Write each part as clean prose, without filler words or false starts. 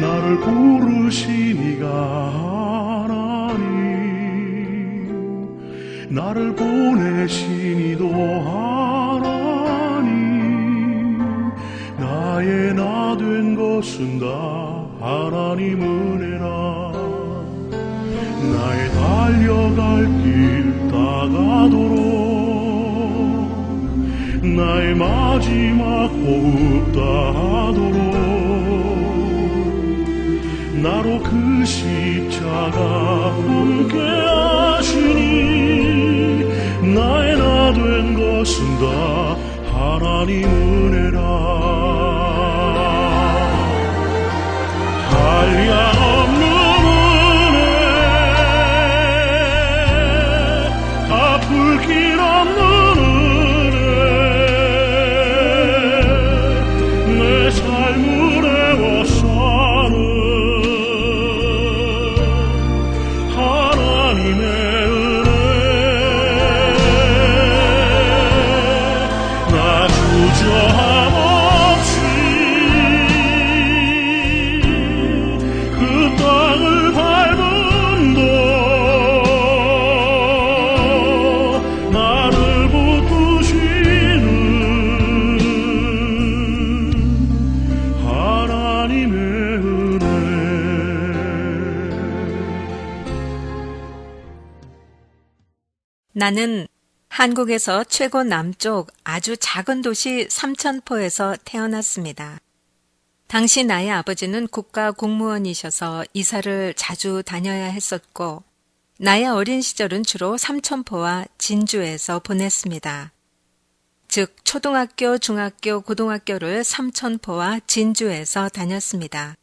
나를 부르신 이가 하나님, 나를 보내신 이도 하나님, 나의 나 된 것은 다 하나님 은혜라. 나의 달려갈 길 다가도록 나의 마지막 호흡 다하도록 나로 그 십자가 함께 하시니 나의 나 된 것은 다 하나님 은혜라. 한량없는 은혜, 갚을 길 없는 은혜, 내 삶을 애워싸는 하나님의 은혜. 나 주저함 없이 그 땅을 밟음도 나를 붙드시는 하나님의 은혜. 나는 한국에서 최고 남쪽 아주 작은 도시 삼천포에서 태어났습니다. 당시 나의 아버지는 국가 공무원이셔서 이사를 자주 다녀야 했었고, 나의 어린 시절은 주로 삼천포와 진주에서 보냈습니다. 즉, 초등학교, 중학교, 고등학교를 삼천포와 진주에서 다녔습니다.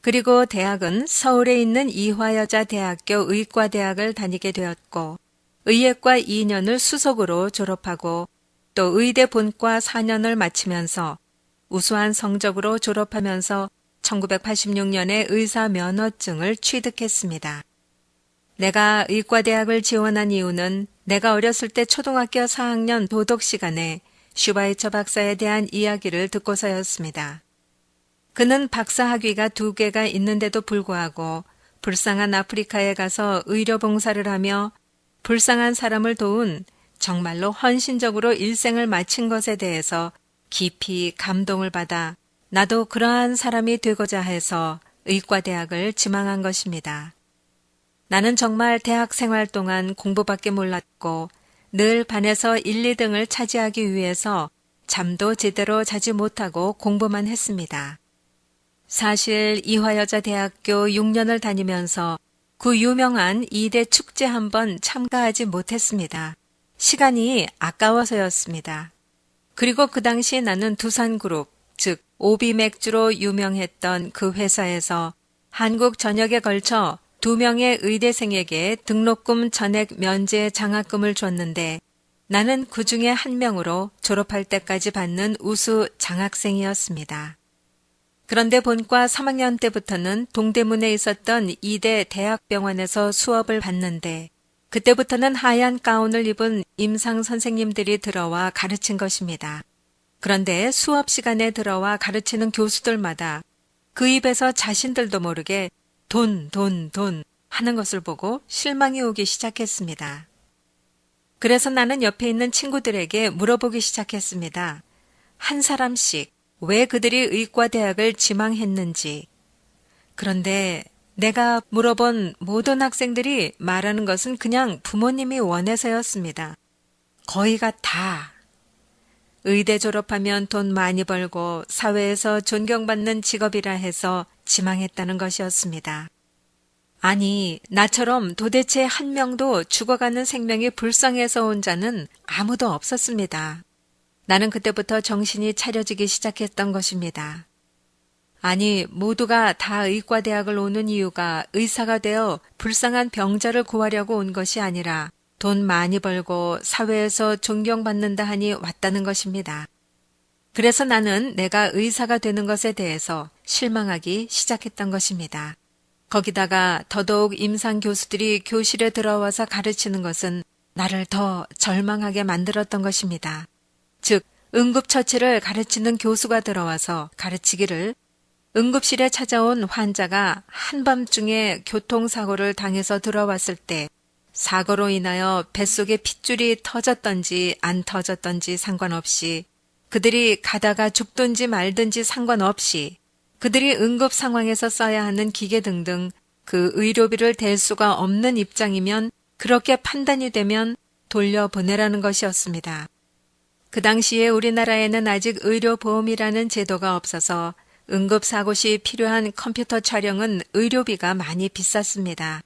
그리고 대학은 서울에 있는 이화여자대학교 의과대학을 다니게 되었고, 의예과 2년을 수석으로 졸업하고 또 의대 본과 4년을 마치면서 우수한 성적으로 졸업하면서 1986년에 의사 면허증을 취득했습니다. 내가 의과대학을 지원한 이유는 내가 어렸을 때 초등학교 4학년 도덕 시간에 슈바이처 박사에 대한 이야기를 듣고서였습니다. 그는 박사 학위가 2개가 있는데도 불구하고 불쌍한 아프리카에 가서 의료 봉사를 하며 불쌍한 사람을 도운 정말로 헌신적으로 일생을 마친 것에 대해서 깊이 감동을 받아 나도 그러한 사람이 되고자 해서 의과대학을 지망한 것입니다. 나는 정말 대학 생활 동안 공부밖에 몰랐고 늘 반에서 1, 2등을 차지하기 위해서 잠도 제대로 자지 못하고 공부만 했습니다. 사실 이화여자대학교 6년을 다니면서 그 유명한 2대 축제 한번 참가하지 못했습니다. 시간이 아까워서였습니다. 그리고 그 당시 나는 두산그룹, 즉 오비맥주로 유명했던 그 회사에서 한국 전역에 걸쳐 2명의 의대생에게 등록금 전액 면제 장학금을 줬는데 나는 그 중에 1명으로 졸업할 때까지 받는 우수 장학생이었습니다. 그런데 본과 3학년 때부터는 동대문에 있었던 2대 대학병원에서 수업을 받는데 그때부터는 하얀 가운을 입은 임상 선생님들이 들어와 가르친 것입니다. 그런데 수업 시간에 들어와 가르치는 교수들마다 그 입에서 자신들도 모르게 돈 하는 것을 보고 실망이 오기 시작했습니다. 그래서 나는 옆에 있는 친구들에게 물어보기 시작했습니다. 한 사람씩 왜 그들이 의과대학을 지망했는지. 그런데 내가 물어본 모든 학생들이 말하는 것은 그냥 부모님이 원해서였습니다. 거의가 다. 의대 졸업하면 돈 많이 벌고 사회에서 존경받는 직업이라 해서 지망했다는 것이었습니다. 아니, 나처럼 도대체 1명도 죽어가는 생명이 불쌍해서 온 자는 아무도 없었습니다. 나는 그때부터 정신이 차려지기 시작했던 것입니다. 아니, 모두가 다 의과대학을 오는 이유가 의사가 되어 불쌍한 병자를 구하려고 온 것이 아니라 돈 많이 벌고 사회에서 존경받는다 하니 왔다는 것입니다. 그래서 나는 내가 의사가 되는 것에 대해서 실망하기 시작했던 것입니다. 거기다가 더더욱 임상 교수들이 교실에 들어와서 가르치는 것은 나를 더 절망하게 만들었던 것입니다. 즉, 응급처치를 가르치는 교수가 들어와서 가르치기를 응급실에 찾아온 환자가 한밤중에 교통사고를 당해서 들어왔을 때 사고로 인하여 뱃속에 핏줄이 터졌던지 안 터졌던지 상관없이, 그들이 가다가 죽든지 말든지 상관없이 그들이 응급 상황에서 써야 하는 기계 등등 그 의료비를 댈 수가 없는 입장이면 그렇게 판단이 되면 돌려보내라는 것이었습니다. 그 당시에 우리나라에는 아직 의료보험이라는 제도가 없어서 응급사고 시 필요한 컴퓨터 촬영은 의료비가 많이 비쌌습니다.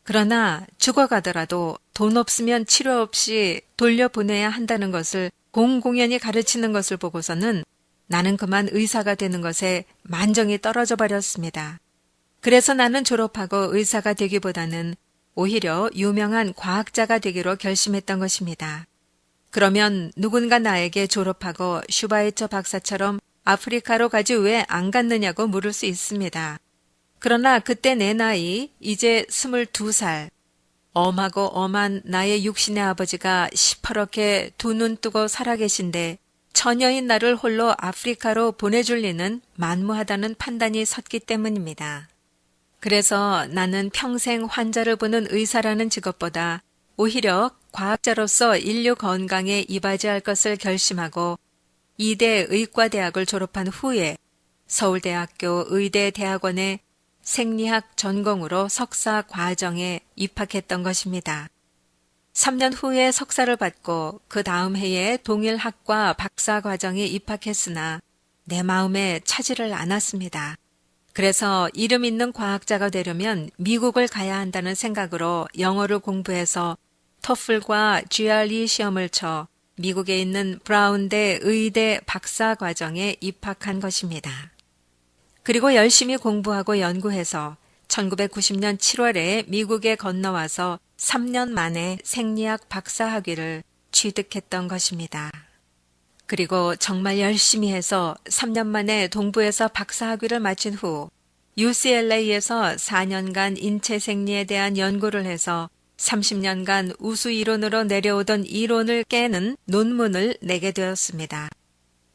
그러나 죽어가더라도 돈 없으면 치료 없이 돌려보내야 한다는 것을 공공연히 가르치는 것을 보고서는 나는 그만 의사가 되는 것에 만정이 떨어져 버렸습니다. 그래서 나는 졸업하고 의사가 되기보다는 오히려 유명한 과학자가 되기로 결심했던 것입니다. 그러면 누군가 나에게 졸업하고 슈바이처 박사처럼 아프리카로 가지 왜 안 갔느냐고 물을 수 있습니다. 그러나 그때 내 나이 이제 22살, 엄하고 엄한 나의 육신의 아버지가 시퍼렇게 두 눈 뜨고 살아계신데 처녀인 나를 홀로 아프리카로 보내줄 리는 만무하다는 판단이 섰기 때문입니다. 그래서 나는 평생 환자를 보는 의사라는 직업보다 오히려 과학자로서 인류 건강에 이바지할 것을 결심하고 2대 의과대학을 졸업한 후에 서울대학교 의대대학원에 생리학 전공으로 석사 과정에 입학했던 것입니다. 3년 후에 석사를 받고 그 다음 해에 동일학과 박사 과정에 입학했으나 내 마음에 차지를 않았습니다. 그래서 이름 있는 과학자가 되려면 미국을 가야 한다는 생각으로 영어를 공부해서 토플과 GRE 시험을 쳐 미국에 있는 브라운대 의대 박사 과정에 입학한 것입니다. 그리고 열심히 공부하고 연구해서 1990년 7월에 미국에 건너와서 3년 만에 생리학 박사 학위를 취득했던 것입니다. 그리고 정말 열심히 해서 3년 만에 동부에서 박사 학위를 마친 후 UCLA에서 4년간 인체 생리에 대한 연구를 해서 30년간 우수 이론으로 내려오던 이론을 깨는 논문을 내게 되었습니다.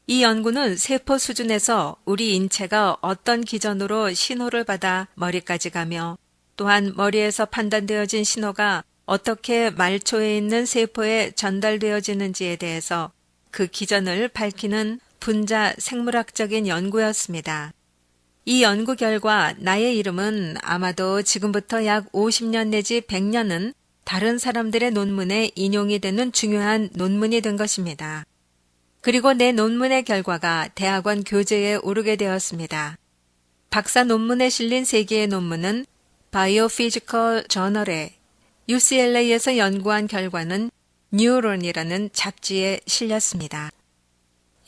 이 연구는 세포 수준에서 우리 인체가 어떤 기전으로 신호를 받아 머리까지 가며 또한 머리에서 판단되어진 신호가 어떻게 말초에 있는 세포에 전달되어지는지에 대해서 그 기전을 밝히는 분자 생물학적인 연구였습니다. 이 연구 결과 나의 이름은 아마도 지금부터 약 50년 내지 100년은 다른 사람들의 논문에 인용이 되는 중요한 논문이 된 것입니다. 그리고 내 논문의 결과가 대학원 교재에 오르게 되었습니다. 박사 논문에 실린 3개의 논문은 바이오피지컬 저널에, UCLA에서 연구한 결과는 뉴런이라는 잡지에 실렸습니다.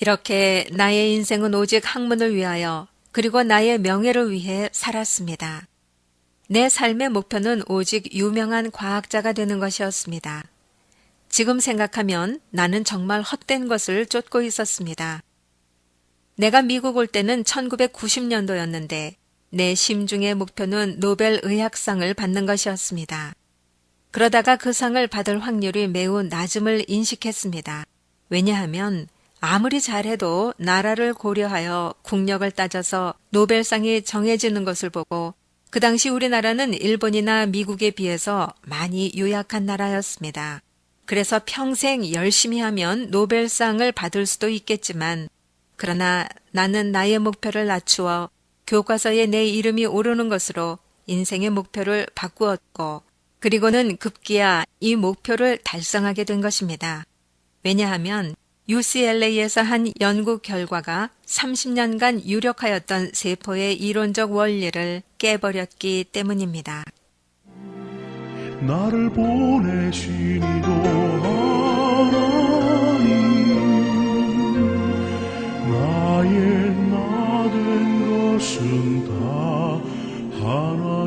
이렇게 나의 인생은 오직 학문을 위하여 그리고 나의 명예를 위해 살았습니다. 내 삶의 목표는 오직 유명한 과학자가 되는 것이었습니다. 지금 생각하면 나는 정말 헛된 것을 쫓고 있었습니다. 내가 미국 올 때는 1990년도였는데 내 심중의 목표는 노벨 의학상을 받는 것이었습니다. 그러다가 그 상을 받을 확률이 매우 낮음을 인식했습니다. 왜냐하면 아무리 잘해도 나라를 고려하여 국력을 따져서 노벨상이 정해지는 것을 보고 그 당시 우리나라는 일본이나 미국에 비해서 많이 유약한 나라였습니다. 그래서 평생 열심히 하면 노벨상을 받을 수도 있겠지만 그러나 나는 나의 목표를 낮추어 교과서에 내 이름이 오르는 것으로 인생의 목표를 바꾸었고 그리고는 급기야 이 목표를 달성하게 된 것입니다. 왜냐하면 UCLA에서 한 연구 결과가 30년간 유력하였던 세포의 이론적 원리를 깨버렸기 때문입니다. 나를 보내신 이도 하나님, 나의 나 된 것은 다 하나님.